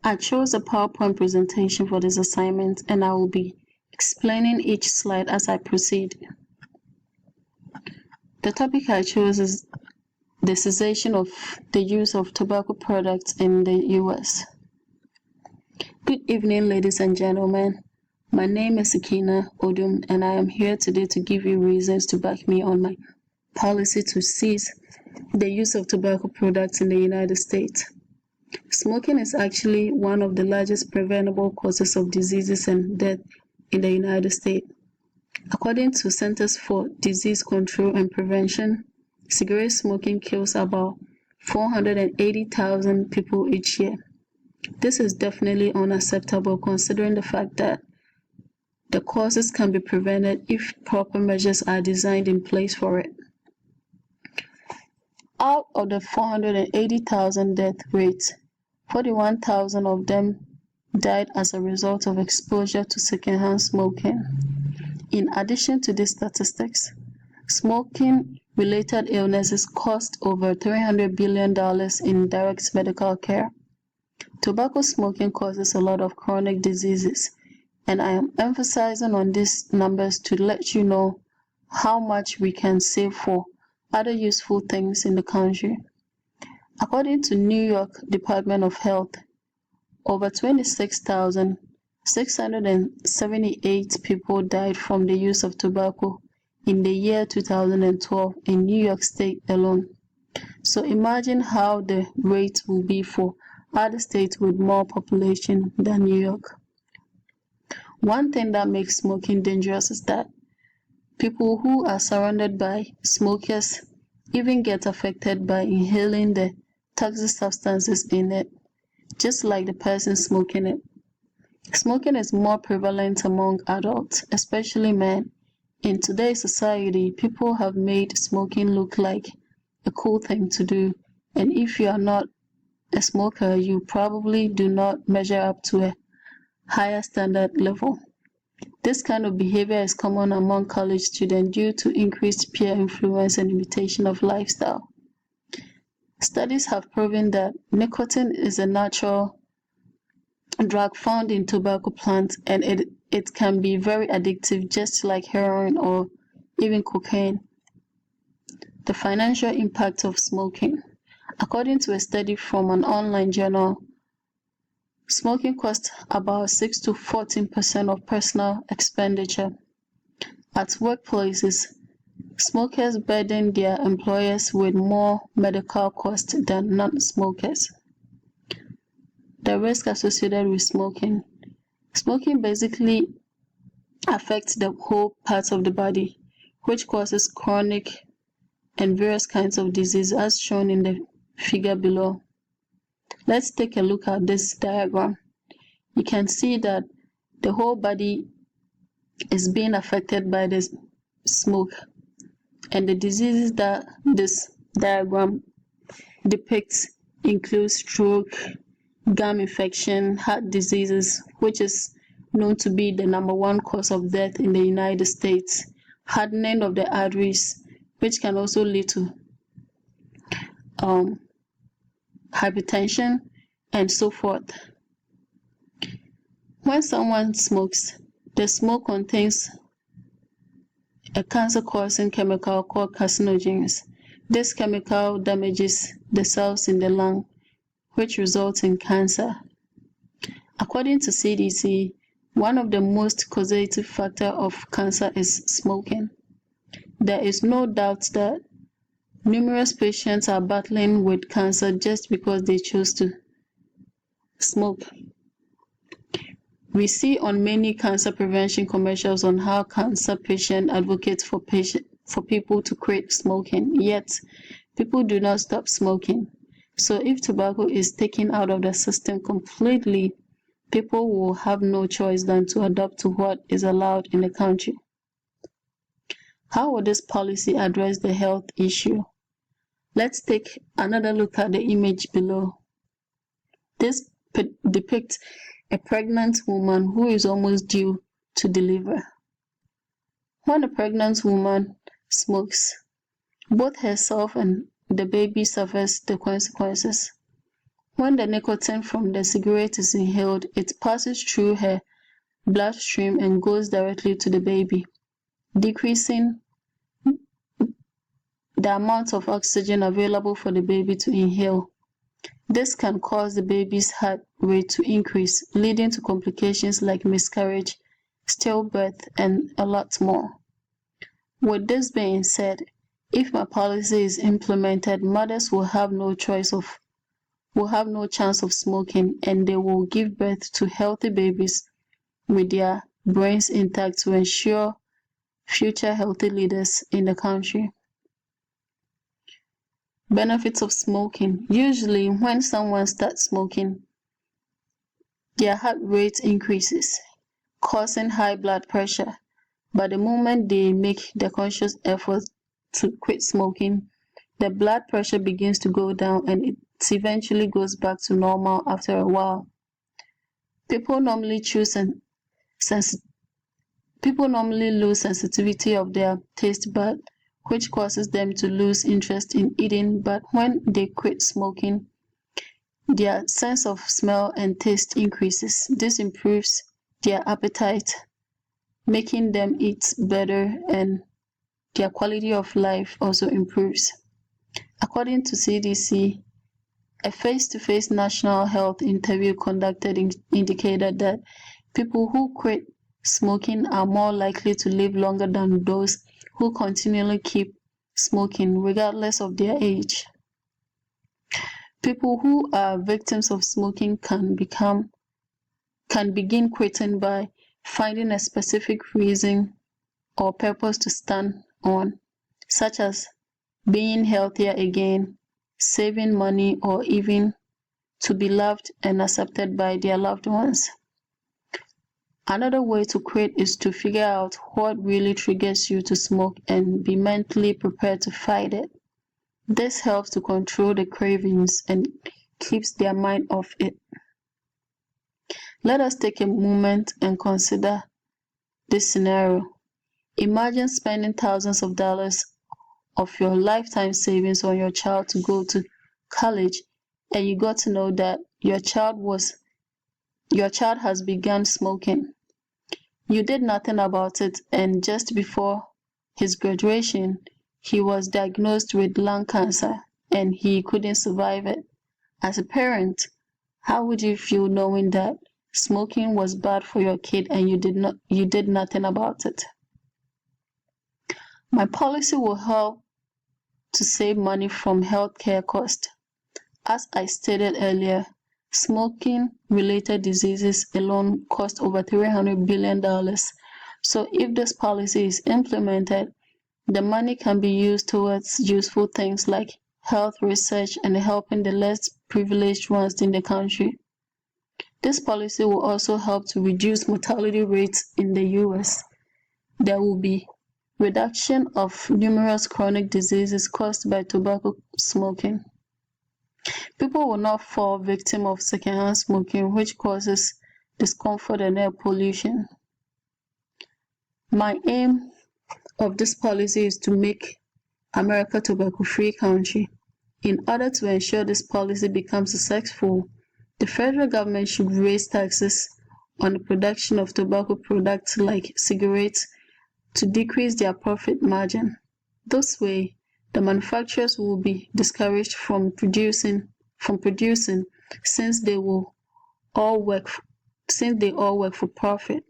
I chose a PowerPoint presentation for this assignment and I will be explaining each slide as I proceed. The topic I chose is the cessation of the use of tobacco products in the US. Good evening, ladies and gentlemen. My name is Sakina Odum and I am here today to give you reasons to back me on my policy to cease the use of tobacco products in the United States. Smoking is actually one of the largest preventable causes of diseases and death in the United States. According to Centers for Disease Control and Prevention, cigarette smoking kills about 480,000 people each year. This is definitely unacceptable considering the fact that the causes can be prevented if proper measures are designed in place for it. Out of the 480,000 death rates, 41,000 of them died as a result of exposure to secondhand smoking. In addition to these statistics, smoking-related illnesses cost over $300 billion in direct medical care. Tobacco smoking causes a lot of chronic diseases, and I am emphasizing on these numbers to let you know how much we can save for other useful things in the country. According to New York Department of Health, over 26,678 people died from the use of tobacco in the year 2012 in New York State alone. So imagine how the rate will be for other states with more population than New York. One thing that makes smoking dangerous is that people who are surrounded by smokers even get affected by inhaling the toxic substances in it, just like the person smoking it. Smoking is more prevalent among adults, especially men. In today's society, people have made smoking look like a cool thing to do, and if you are not a smoker, you probably do not measure up to a higher standard level. This kind of behavior is common among college students due to increased peer influence and imitation of lifestyle. Studies have proven that nicotine is a natural drug found in tobacco plants and it can be very addictive, just like heroin or even cocaine. The financial impact of smoking. According to a study from an online journal, smoking costs about 6 to 14% of personal expenditure. At workplaces, smokers burden their employers with more medical costs than non-smokers. The risk associated with smoking. Smoking basically affects the whole parts of the body, which causes chronic and various kinds of disease as shown in the figure below. Let's take a look at this diagram. You can see that the whole body is being affected by this smoke, and the diseases that this diagram depicts include stroke, gum infection, heart diseases, which is known to be the #1 cause of death in the United States, hardening of the arteries, which can also lead to hypertension, and so forth. When someone smokes, the smoke contains a cancer-causing chemical called carcinogens. This chemical damages the cells in the lung, which results in cancer. According to CDC, one of the most causative factors of cancer is smoking. There is no doubt that numerous patients are battling with cancer just because they chose to smoke. We see on many cancer prevention commercials on how cancer patients advocate for people to quit smoking, yet people do not stop smoking. So if tobacco is taken out of the system completely, people will have no choice than to adapt to what is allowed in the country. How will this policy address the health issue? Let's take another look at the image below. This depicts a pregnant woman who is almost due to deliver. When a pregnant woman smokes, both herself and the baby suffers the consequences. When the nicotine from the cigarette is inhaled, it passes through her bloodstream and goes directly to the baby, decreasing the amount of oxygen available for the baby to inhale. This can cause the baby's heart rate to increase, leading to complications like miscarriage, stillbirth, and a lot more. With this being said, if my policy is implemented, mothers will have no chance of smoking, and they will give birth to healthy babies with their brains intact to ensure future healthy leaders in the country. Benefits of smoking. Usually, when someone starts smoking, their heart rate increases, causing high blood pressure. But the moment they make the conscious effort to quit smoking, the blood pressure begins to go down and it eventually goes back to normal after a while. People normally lose sensitivity of their taste bud, which causes them to lose interest in eating, but when they quit smoking, their sense of smell and taste increases. This improves their appetite, making them eat better, and their quality of life also improves. According to CDC, a face-to-face national health interview conducted indicated that people who quit smoking are more likely to live longer than those who continually keep smoking regardless of their age. People who are victims of smoking can begin quitting by finding a specific reason or purpose to stand on, such as being healthier again, saving money, or even to be loved and accepted by their loved ones. Another way to quit is to figure out what really triggers you to smoke and be mentally prepared to fight it. This helps to control the cravings and keeps their mind off it. Let us take a moment and consider this scenario. Imagine spending thousands of dollars of your lifetime savings on your child to go to college, and you got to know that your child has begun smoking. You did nothing about it, and just before his graduation, he was diagnosed with lung cancer and he couldn't survive it. As a parent, how would you feel knowing that smoking was bad for your kid and you did nothing about it? My policy will help to save money from healthcare costs. As I stated earlier, smoking-related diseases alone cost over $300 billion. So if this policy is implemented, the money can be used towards useful things like health research and helping the less privileged ones in the country. This policy will also help to reduce mortality rates in the US. There will be reduction of numerous chronic diseases caused by tobacco smoking. People will not fall victim of secondhand smoking, which causes discomfort and air pollution. My aim of this policy is to make America a tobacco-free country. In order to ensure this policy becomes successful, the federal government should raise taxes on the production of tobacco products like cigarettes to decrease their profit margin. This way, the manufacturers will be discouraged from producing since they all work for profit.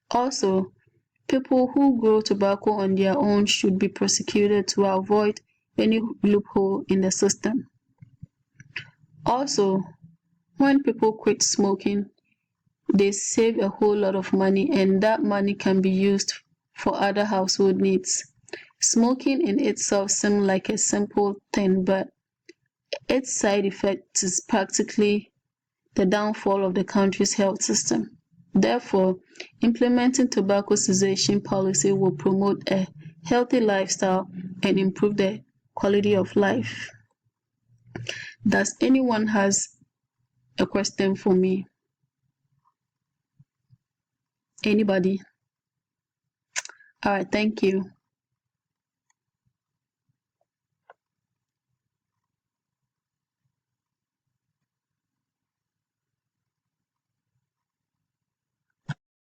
Also, people who grow tobacco on their own should be prosecuted to avoid any loophole in the system. Also, when people quit smoking, they save a whole lot of money, and that money can be used for other household needs. Smoking in itself seems like a simple thing, but its side effect is practically the downfall of the country's health system. Therefore, implementing tobacco cessation policy will promote a healthy lifestyle and improve the quality of life. Does anyone has a question for me? Anybody? All right, thank you.